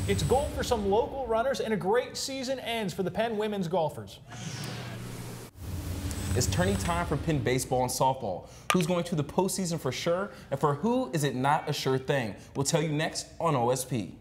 It's gold for some local runners, and a great season ends for the Penn women's golfers. It's turning time for Penn baseball and softball. Who's going to the postseason for sure, and for who is it not a sure thing? We'll tell you next on OSP.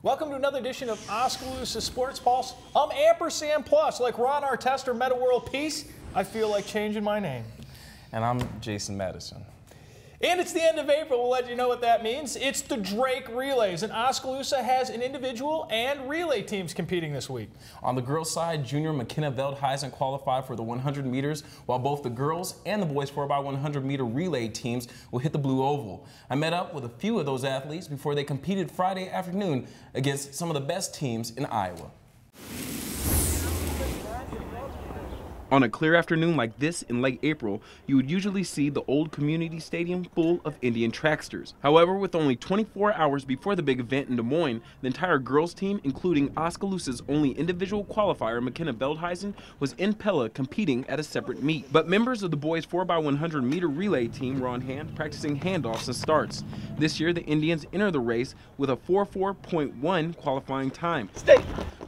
Welcome to another edition of Oskaloosa Sports Pulse. I'm Ampersand Plus, like Ron Artest or Meta World Peace. I feel like changing my name. And I'm Jason Madison. And it's the end of April. We'll let you know what that means. It's the Drake Relays, and Oskaloosa has an individual and relay teams competing this week. On the girls' side, junior McKenna Veldhuizen qualified for the 100 meters, while both the girls and the boys 4x100 meter relay teams will hit the blue oval. I met up with a few of those athletes before they competed Friday afternoon against some of the best teams in Iowa. On a clear afternoon like this in late April, you would usually see the old community stadium full of Indian tracksters. However, with only 24 hours before the big event in Des Moines, the entire girls team, including Oskaloosa's only individual qualifier, McKenna Veldhuizen, was in Pella competing at a separate meet. But members of the boys 4x100 meter relay team were on hand practicing handoffs and starts. This year, the Indians enter the race with a 4:4.1 qualifying time,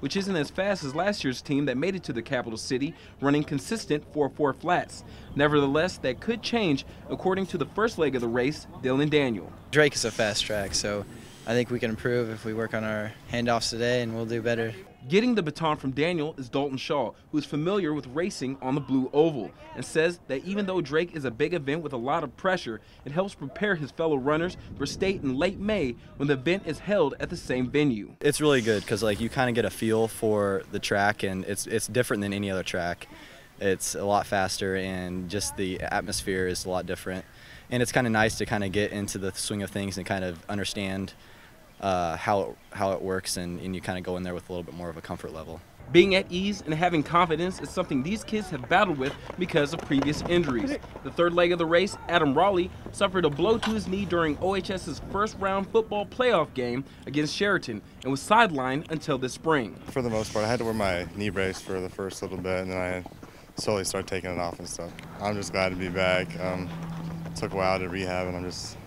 which isn't as fast as last year's team that made it to the capital city, running consistent 4.4 flats. Nevertheless, that could change, according to the first leg of the race, Dylan Daniel. Drake is a fast track, so I think we can improve if we work on our handoffs today, and we'll do better. Getting the baton from Daniel is Dalton Shaw, who is familiar with racing on the blue oval, and says that even though Drake is a big event with a lot of pressure, it helps prepare his fellow runners for state in late May when the event is held at the same venue. It's really good because you kind of get a feel for the track, and it's different than any other track. It's a lot faster, and just the atmosphere is a lot different. And it's kind of nice to kind of get into the swing of things and kind of understand how it works, and you kind of go in there with a little bit more of a comfort level. Being at ease and having confidence is something these kids have battled with because of previous injuries. The third leg of the race, Adam Raleigh suffered a blow to his knee during OHS's first round football playoff game against Sheraton and was sidelined until this spring. For the most part, I had to wear my knee brace for the first little bit, and then I slowly started taking it off and stuff. I'm just glad to be back. Took a while to rehab, and I'm just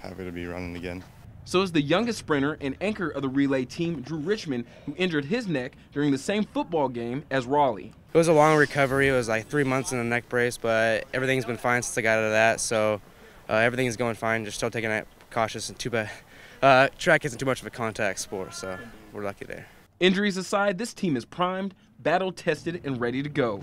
happy to be running again. So is the youngest sprinter and anchor of the relay team, Drew Richmond, who injured his neck during the same football game as Raleigh. It was a long recovery. It was like 3 months in the neck brace, but everything's been fine since I got out of that. So everything's going fine. Just still taking it cautious, and too bad. Track isn't too much of a contact sport, so we're lucky there. Injuries aside, this team is primed, battle-tested, and ready to go.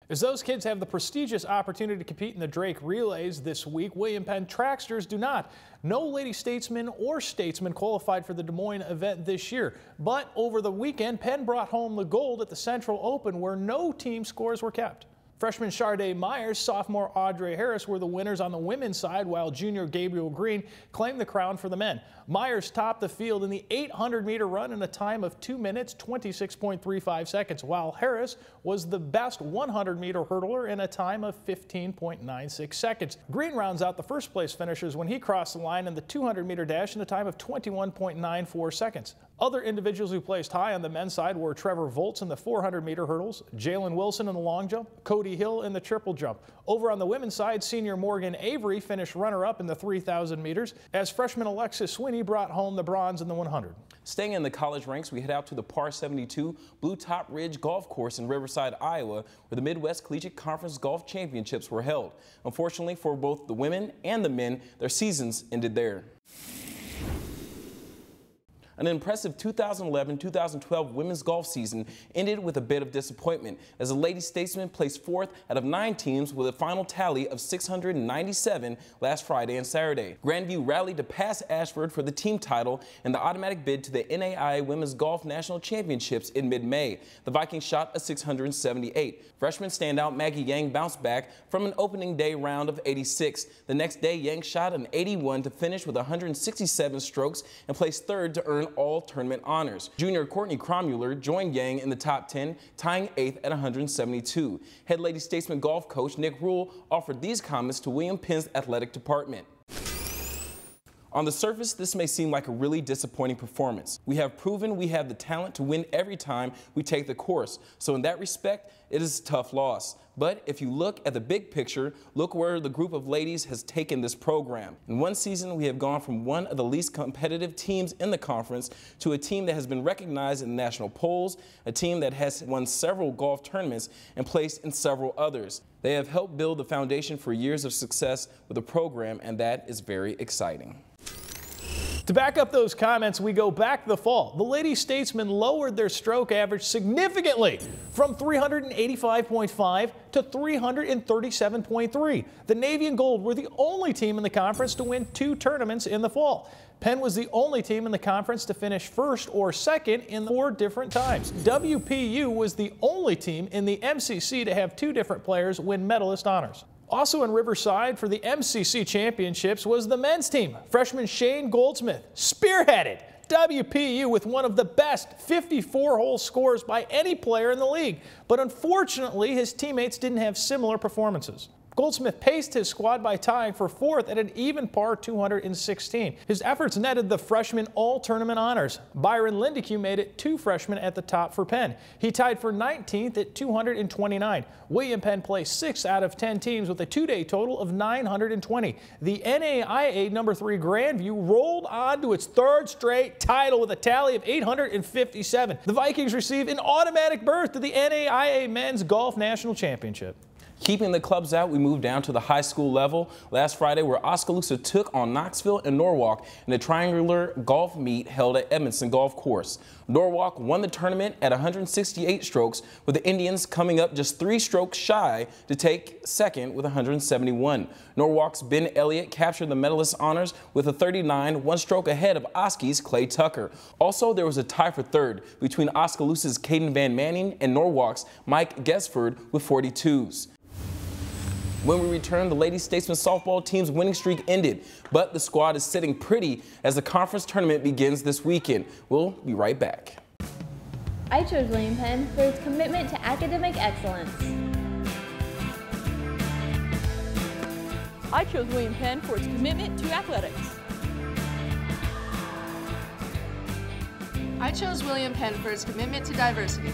As those kids have the prestigious opportunity to compete in the Drake Relays this week, William Penn Tracksters do not. No Lady Statesman or Statesman qualified for the Des Moines event this year. But over the weekend, Penn brought home the gold at the Central Open, where no team scores were kept. Freshman Sharday Myers, sophomore Audrey Harris were the winners on the women's side, while junior Gabriel Green claimed the crown for the men. Myers topped the field in the 800-meter run in a time of 2 minutes, 26.35 seconds, while Harris was the best 100-meter hurdler in a time of 15.96 seconds. Green rounds out the first-place finishers when he crossed the line in the 200-meter dash in a time of 21.94 seconds. Other individuals who placed high on the men's side were Trevor Volts in the 400-meter hurdles, Jalen Wilson in the long jump, Cody Hill in the triple jump. Over on the women's side, senior Morgan Avery finished runner-up in the 3,000 meters, as freshman Alexis Swinney brought home the bronze in the 100. Staying in the college ranks, we head out to the Par 72 Blue Top Ridge Golf Course in Riverside, Iowa, where the Midwest Collegiate Conference Golf Championships were held. Unfortunately for both the women and the men, their seasons ended there. An impressive 2011-2012 women's golf season ended with a bit of disappointment, as the Lady Statesmen placed fourth out of 9 teams with a final tally of 697 last Friday and Saturday. Grandview rallied to pass Ashford for the team title and the automatic bid to the NAIA Women's Golf National Championships in mid-May. The Vikings shot a 678. Freshman standout Maggie Yang bounced back from an opening day round of 86. The next day, Yang shot an 81 to finish with 167 strokes and placed third to earn all-tournament honors. Junior Courtney Crommuller joined Yang in the top 10, tying 8th at 172. Head Lady Statesman golf coach Nick Rule offered these comments to William Penn's athletic department. On the surface, this may seem like a really disappointing performance. We have proven we have the talent to win every time we take the course, so in that respect, it is a tough loss. But if you look at the big picture, look where the group of ladies has taken this program. In one season, we have gone from one of the least competitive teams in the conference to a team that has been recognized in the national polls, a team that has won several golf tournaments and placed in several others. They have helped build the foundation for years of success with the program, and that is very exciting. To back up those comments, we go back to the fall. The Lady Statesmen lowered their stroke average significantly from 385.5 to 337.3. The Navy and Gold were the only team in the conference to win 2 tournaments in the fall. Penn was the only team in the conference to finish first or second in 4 different times. WPU was the only team in the MCC to have 2 different players win medalist honors. Also in Riverside for the MCC championships was the men's team. Freshman Shane Goldsmith spearheaded WPU with one of the best 54-hole scores by any player in the league. But unfortunately, his teammates didn't have similar performances. Goldsmith paced his squad by tying for 4th at an even par 216. His efforts netted the freshman all-tournament honors. Byron Lindeque made it 2 freshmen at the top for Penn. He tied for 19th at 229. William Penn placed 6th out of 10 teams with a 2-day total of 920. The NAIA No. 3 Grandview rolled on to its 3rd straight title with a tally of 857. The Vikings receive an automatic berth to the NAIA Men's Golf National Championship. Keeping the clubs out, we moved down to the high school level last Friday, where Oskaloosa took on Knoxville and Norwalk in a triangular golf meet held at Edmondson Golf Course. Norwalk won the tournament at 168 strokes, with the Indians coming up just 3 strokes shy to take second with 171. Norwalk's Ben Elliott captured the medalist honors with a 39, 1 stroke ahead of Oski's Clay Tucker. Also, there was a tie for 3rd between Oskaloosa's Caden Van Manning and Norwalk's Mike Gesford with 42s. When we return, the Lady Statesman softball team's winning streak ended, but the squad is sitting pretty as the conference tournament begins this weekend. We'll be right back. I chose William Penn for its commitment to academic excellence. I chose William Penn for its commitment to athletics. I chose William Penn for its commitment to diversity.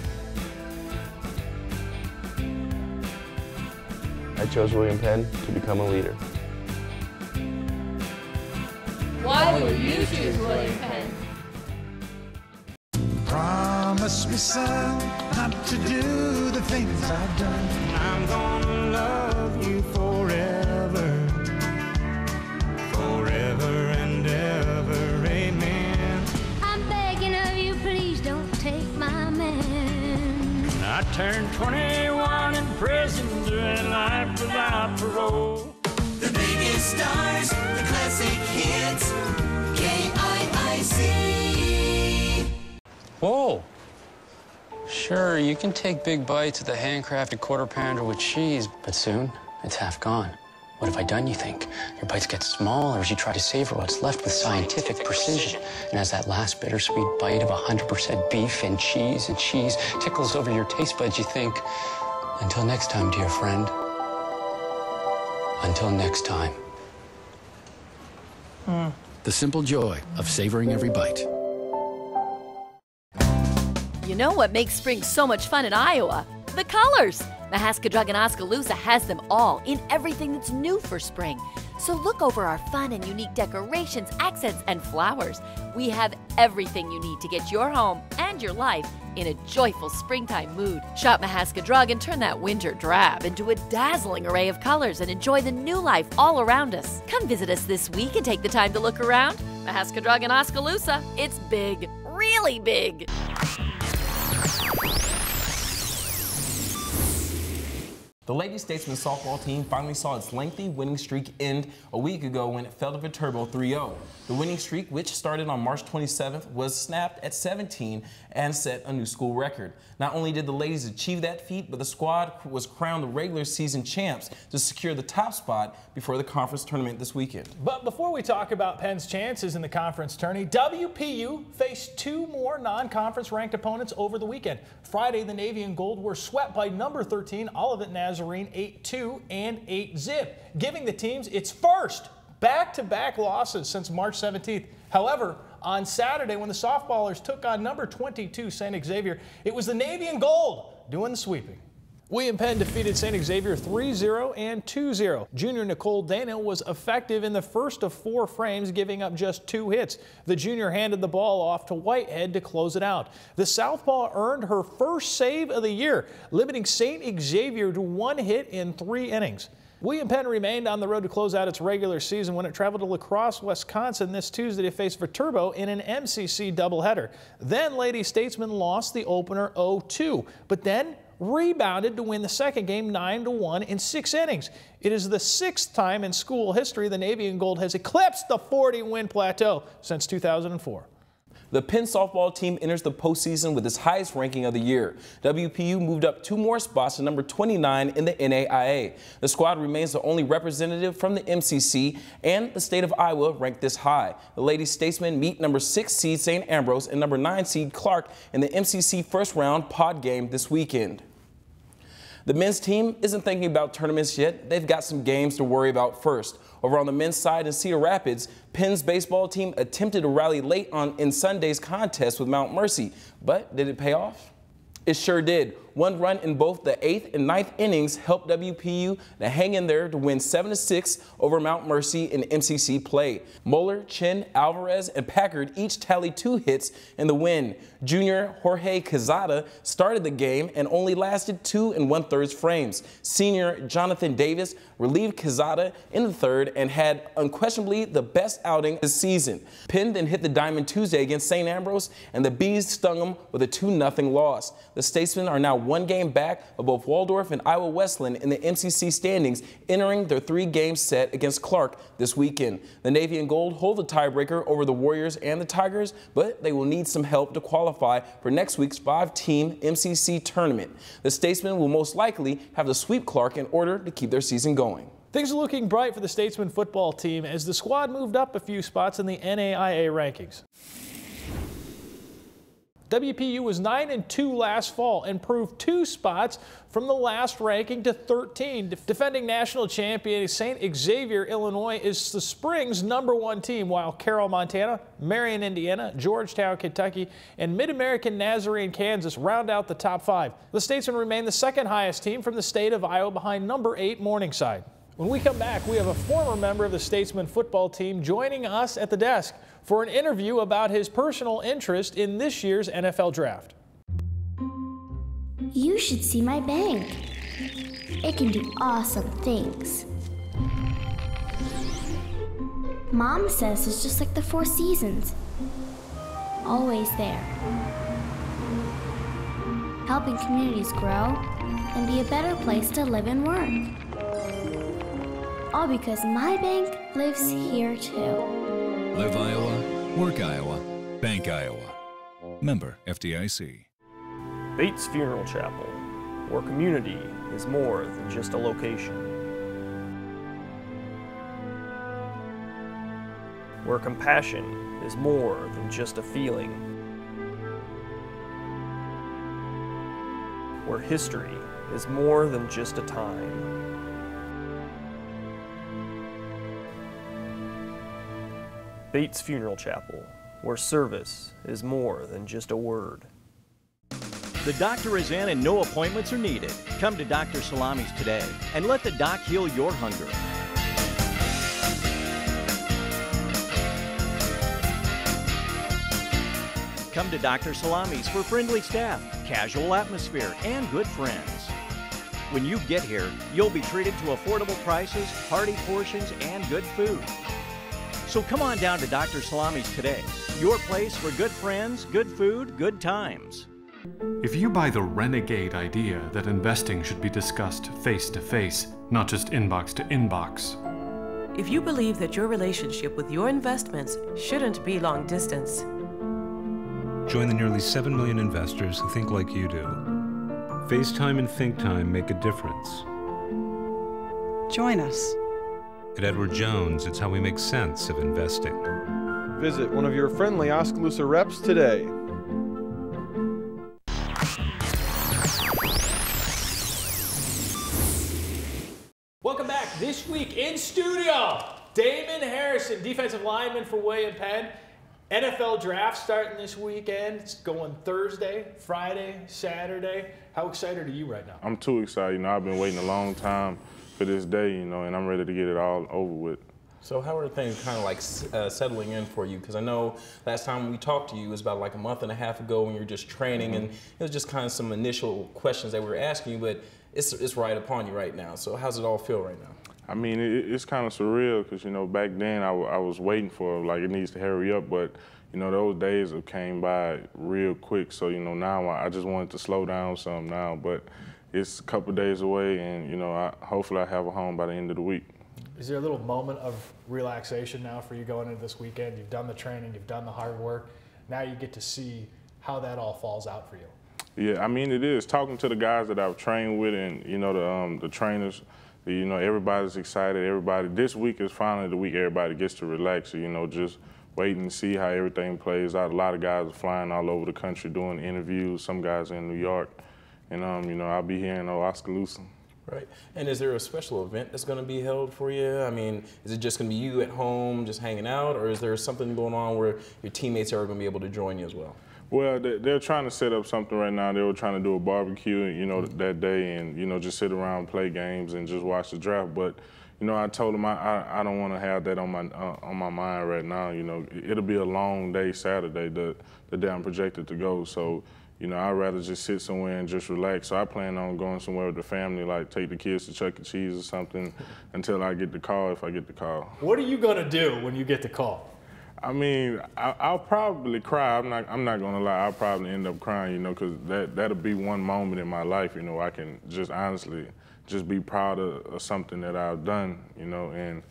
I chose William Penn to become a leader. Why would you choose William Penn? Promise me, son, not to do the things I've done. I'm gonna love you forever, forever and ever, amen. I'm begging of you, please don't take my man. I turned 21 in prison, doing life without parole. The biggest stars, the classic hits, KIIC. Whoa. Sure, you can take big bites of the handcrafted quarter pounder with cheese, but soon it's half gone. What have I done, you think? Your bites get smaller as you try to savor what's left with scientific precision. And as that last bittersweet bite of 100% beef and cheese tickles over your taste buds, you think, until next time, dear friend. Until next time. The simple joy of savoring every bite. You know what makes spring so much fun in Iowa? The colors! Mahaska Drug in Oskaloosa has them all in everything that's new for spring. So look over our fun and unique decorations, accents, and flowers. We have everything you need to get your home and your life in a joyful springtime mood. Shop Mahaska Drug and turn that winter drab into a dazzling array of colors and enjoy the new life all around us. Come visit us this week and take the time to look around. Mahaska Drug in Oskaloosa. It's big, really big. The Lady Statesman softball team finally saw its lengthy winning streak end a week ago when it fell to Viterbo 3-0. The winning streak, which started on March 27th, was snapped at 17 and set a new school record. Not only did the ladies achieve that feat, but the squad was crowned the regular season champs to secure the top spot before the conference tournament this weekend. But before we talk about Penn's chances in the conference tourney, WPU faced two more non-conference ranked opponents over the weekend. Friday, the Navy and Gold were swept by number 13 Olivet Nazarene 8-2 and 8-zip, giving the teams its first back-to-back losses since March 17th. However, on Saturday, when the softballers took on number 22 St. Xavier, it was the Navy and Gold doing the sweeping. William Penn defeated St. Xavier 3-0 and 2-0. Junior Nicole Daniel was effective in the first of 4 frames, giving up just 2 hits. The junior handed the ball off to Whitehead to close it out. The southpaw earned her first save of the year, limiting St. Xavier to 1 hit in 3 innings. William Penn remained on the road to close out its regular season when it traveled to La Crosse, Wisconsin this Tuesday to face Viterbo in an MCC doubleheader. Then Lady Statesman lost the opener 0-2, but then rebounded to win the second game 9-1 in 6 innings. It is the 6th time in school history the Navy and Gold has eclipsed the 40-win plateau since 2004. The Penn softball team enters the postseason with its highest ranking of the year. WPU moved up 2 more spots to number 29 in the NAIA. The squad remains the only representative from the MCC and the state of Iowa ranked this high. The Lady Statesmen meet number 6 seed St. Ambrose and number 9 seed Clark in the MCC first round pod game this weekend. The men's team isn't thinking about tournaments yet. They've got some games to worry about first. Over on the men's side in Cedar Rapids, Penn's baseball team attempted to rally late in Sunday's contest with Mount Mercy, but did it pay off? It sure did. 1 run in both the 8th and 9th innings helped WPU to hang in there to win 7-6 over Mount Mercy in MCC play. Moeller, Chin, Alvarez, and Packard each tallied 2 hits in the win. Junior Jorge Quezada started the game and only lasted 2 1/3 frames. Senior Jonathan Davis relieved Quezada in the 3rd and had unquestionably the best outing this season. Penn then hit the diamond Tuesday against St. Ambrose, and the Bees stung them with a 2-0 loss. The Statesmen are now 1 game back of both Waldorf and Iowa Westland in the MCC standings, entering their 3-game set against Clark this weekend. The Navy and Gold hold the tiebreaker over the Warriors and the Tigers, but they will need some help to qualify for next week's 5-team MCC tournament. The Statesmen will most likely have to sweep Clark in order to keep their season going. Things are looking bright for the Statesman football team as the squad moved up a few spots in the NAIA rankings. WPU was 9-2 last fall, improved 2 spots from the last ranking to 13. Defending national champion St. Xavier, Illinois is the spring's #1 team, while Carroll, Montana, Marion, Indiana, Georgetown, Kentucky, and Mid-American Nazarene, Kansas round out the top 5. The Statesmen remain the 2nd highest team from the state of Iowa behind number 8 Morningside. When we come back, we have a former member of the Statesman football team joining us at the desk for an interview about his personal interest in this year's NFL draft. You should see my bank. It can do awesome things. Mom says it's just like the 4 seasons. Always there. Helping communities grow and be a better place to live and work. All because my bank lives here too. Live Iowa, work Iowa, bank Iowa. Member FDIC. Bates Funeral Chapel, where community is more than just a location. Where compassion is more than just a feeling. Where history is more than just a time. Bates Funeral Chapel, where service is more than just a word. The doctor is in and no appointments are needed. Come to Dr. Salami's today and let the doc heal your hunger. Come to Dr. Salami's for friendly staff, casual atmosphere, and good friends. When you get here, you'll be treated to affordable prices, hearty portions, and good food. So come on down to Dr. Salami's today, your place for good friends, good food, good times. If you buy the renegade idea that investing should be discussed face to face, not just inbox to inbox, if you believe that your relationship with your investments shouldn't be long distance, join the nearly 7 million investors who think like you do. FaceTime and ThinkTime make a difference. Join us. At Edward Jones, it's how we make sense of investing. Visit one of your friendly Oskaloosa reps today. Welcome back. This week in studio, Damon Harrison, defensive lineman for William Penn. NFL draft starting this weekend. It's going Thursday, Friday, Saturday. How excited are you right now? I'm too excited. You know, I've been waiting a long time for this day, you know, and I'm ready to get it all over with. So how are things kind of like settling in for you? Because I know last time we talked to you was about like a month and a half ago when you were just training, and it was just kind of some initial questions that we were asking you, but it's right upon you right now. So how's it all feel right now? I mean, it's kind of surreal because, you know, back then I was waiting for, like, it needs to hurry up, but, you know, those days have came by real quick. So, you know, now I just wanted to slow down some now, but it's a couple days away, and, you know, hopefully I have a home by the end of the week. Is there a little moment of relaxation now for you going into this weekend? You've done the training, you've done the hard work. Now you get to see how that all falls out for you. Yeah, I mean, it is. Talking to the guys that I've trained with and, you know, the trainers, you know, everybody's excited. This week is finally the week everybody gets to relax. So, you know, just wait and see how everything plays out. A lot of guys are flying all over the country doing interviews. Some guys are in New York. And, you know, I'll be here in Oskaloosa. Right. And is there a special event that's going to be held for you? I mean, is it just going to be you at home just hanging out, or is there something going on where your teammates are going to be able to join you as well? Well, they're trying to set up something right now. They were trying to do a barbecue, you know, that day, and, you know, just sit around, play games, and just watch the draft. But, you know, I told them I don't want to have that on my mind right now. You know, it'll be a long day Saturday, the day I'm projected to go. So, you know, I'd rather just sit somewhere and just relax. So I plan on going somewhere with the family, like take the kids to Chuck E. Cheese or something until I get the call, if I get the call. What are you going to do when you get the call? I mean, I'll probably cry. I'm not gonna lie. I'll probably end up crying, you know, because that'll be one moment in my life, you know, I can just honestly just be proud of something that I've done, you know, and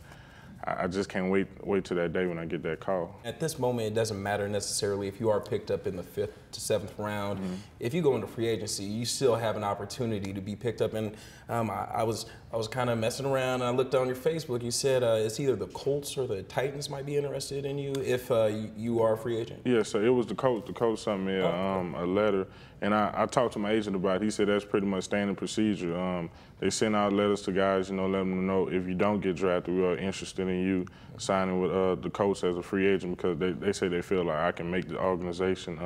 I just can't wait till that day when I get that call. At this moment, it doesn't matter necessarily if you are picked up in the 5th to 7th round. If you go into free agency, you still have an opportunity to be picked up. And I was kind of messing around, and I looked on your Facebook. You said it's either the Colts or the Titans might be interested in you if you are a free agent. Yeah, so it was the Colts. The Colts sent me a letter, and I talked to my agent about it. He said that's pretty much standard procedure. They send out letters to guys, you know, let them know if you don't get drafted, we are interested in you signing with the Colts as a free agent, because they say they feel like I can make the organization,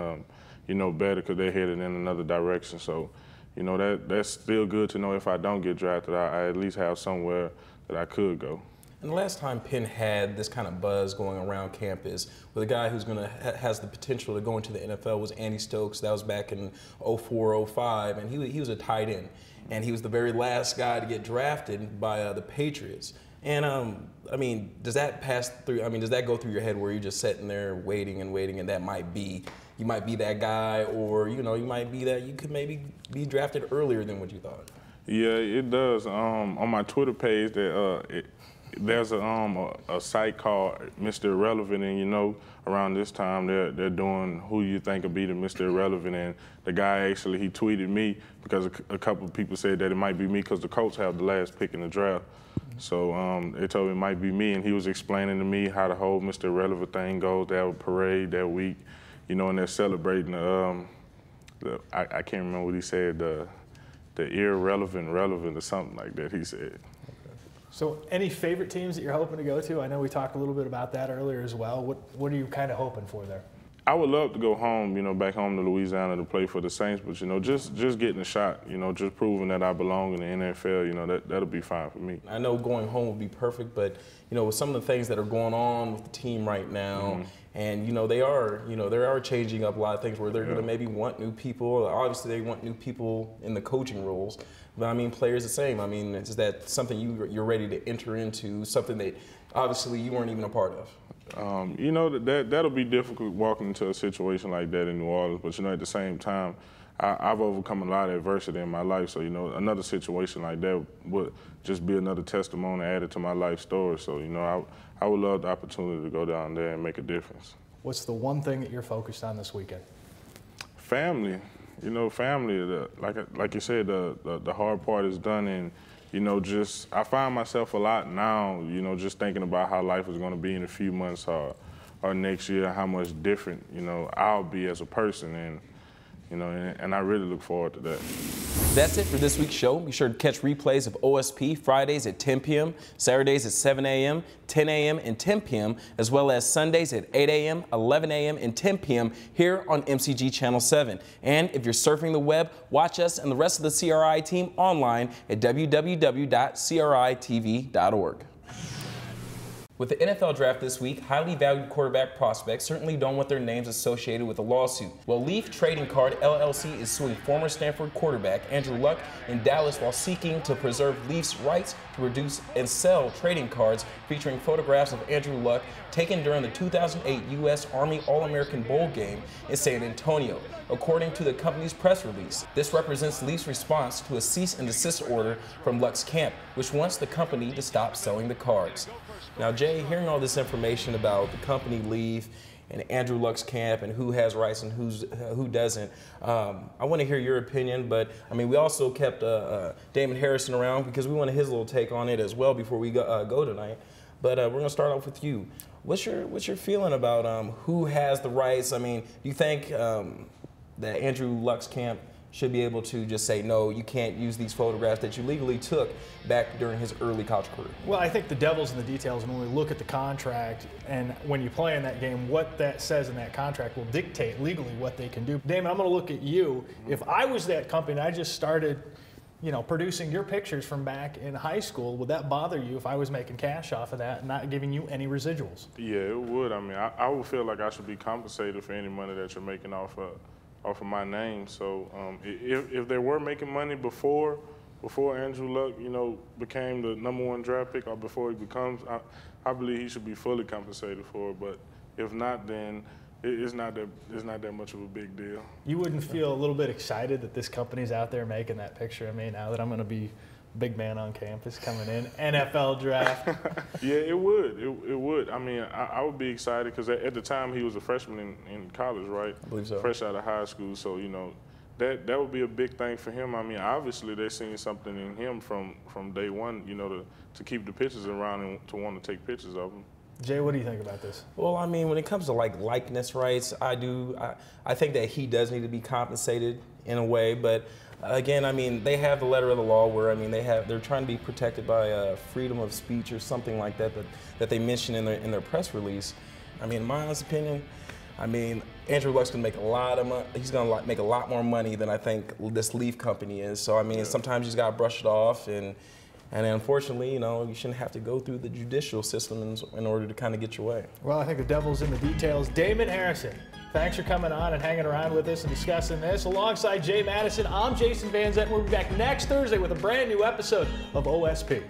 you know, better because they're headed in another direction. So, you know, that's still good to know if I don't get drafted, I at least have somewhere that I could go. And the last time Penn had this kind of buzz going around campus with a guy who's has the potential to go into the NFL was Andy Stokes. That was back in 04, 05, and he was a tight end. And he was the very last guy to get drafted by the Patriots. And I mean, does that pass through? I mean, does that go through your head where you're just sitting there waiting, and that you might be that guy, or you know, you might be that you could maybe be drafted earlier than what you thought? Yeah, it does. On my Twitter page, there's a site called Mr. Irrelevant, and you know, around this time they're doing who you think would be the Mr. Irrelevant, and the guy actually, he tweeted me because a couple of people said that it might be me because the Colts have the last pick in the draft. So they told me it might be me, and he was explaining to me how the whole Mr. Irrelevant thing goes. They have a parade that week, you know, and they're celebrating I can't remember what he said, the irrelevant relevant or something like that he said. So any favorite teams that you're hoping to go to? I know we talked a little bit about that earlier as well. What are you kind of hoping for there? I would love to go home, you know, back home to Louisiana to play for the Saints, but, you know, just getting a shot, you know, just proving that I belong in the NFL, you know, that'll be fine for me. I know going home would be perfect, but, you know, with some of the things that are going on with the team right now, and, you know, they are changing up a lot of things where they're going to maybe want new people. Obviously, they want new people in the coaching roles. But, I mean, players the same. I mean, is that something you're ready to enter into, something that obviously you weren't even a part of? You know, that'll be difficult walking into a situation like that in New Orleans, but, you know, at the same time, I've overcome a lot of adversity in my life. So, you know, another situation like that would just be another testimony added to my life story. So, you know, I would love the opportunity to go down there and make a difference. What's the one thing that you're focused on this weekend? Family. You know, family. Like you said, the hard part is done, and you know, I find myself a lot now. You know, just thinking about how life is going to be in a few months or next year, how much different, you know, I'll be as a person, and you know, and I really look forward to that. That's it for this week's show. Be sure to catch replays of OSP Fridays at 10 p.m., Saturdays at 7 a.m., 10 a.m., and 10 p.m., as well as Sundays at 8 a.m., 11 a.m., and 10 p.m. here on MCG Channel 7. And if you're surfing the web, watch us and the rest of the CRI team online at www.critv.org. With the NFL draft this week, highly valued quarterback prospects certainly don't want their names associated with a lawsuit. Well, Leaf Trading Card LLC is suing former Stanford quarterback Andrew Luck in Dallas while seeking to preserve Leaf's rights to produce and sell trading cards featuring photographs of Andrew Luck taken during the 2008 U.S. Army All-American Bowl game in San Antonio, according to the company's press release. This represents Leaf's response to a cease and desist order from Luck's camp, which wants the company to stop selling the cards. Now, Jay, hearing all this information about the company Leaf and Andrew Luck's camp and who has rights and who doesn't, I want to hear your opinion. But I mean, we also kept Damon Harrison around because we wanted his little take on it as well before we go tonight. But we're going to start off with you. What's your feeling about who has the rights? I mean, do you think that Andrew Luck's camp should be able to just say, no, you can't use these photographs that you legally took back during his early college career? Well, I think the devil's in the details, and when we look at the contract and when you play in that game, what that says in that contract will dictate legally what they can do. Damon, I'm going to look at you. If I was that company and I just started, you know, producing your pictures from back in high school, would that bother you if I was making cash off of that and not giving you any residuals? Yeah, it would. I mean, I would feel like I should be compensated for any money that you're making off of my name. So if they were making money before Andrew Luck, you know, became the #1 draft pick, or before he becomes, I believe he should be fully compensated for it. But if not, then it's not that much of a big deal. You wouldn't feel a little bit excited that this company's out there making that picture of me now that I'm going to be big man on campus coming in, NFL draft? Yeah, it would. It would. I mean, I would be excited because at the time he was a freshman in college, right? I believe so. Fresh out of high school. So, you know, that would be a big thing for him. I mean, obviously they're seeing something in him from day one, you know, to keep the pictures around and to want to take pictures of him. Jay, what do you think about this? Well, I mean, when it comes to like likeness rights, I think that he does need to be compensated in a way, but again, I mean, they have the letter of the law where, I mean, they're trying to be protected by freedom of speech or something like that they mention in their press release. I mean, in my honest opinion, I mean, Andrew Luck's gonna make a lot of money. He's gonna make a lot more money than I think this Leaf company is. So I mean, sometimes you just gotta brush it off, and unfortunately, you know, you shouldn't have to go through the judicial system in order to kind of get your way. Well, I think the devil's in the details. Damon Harrison, thanks for coming on and hanging around with us and discussing this. Alongside Jay Madison, I'm Jason Van Zent. We'll be back next Thursday with a brand new episode of OSP.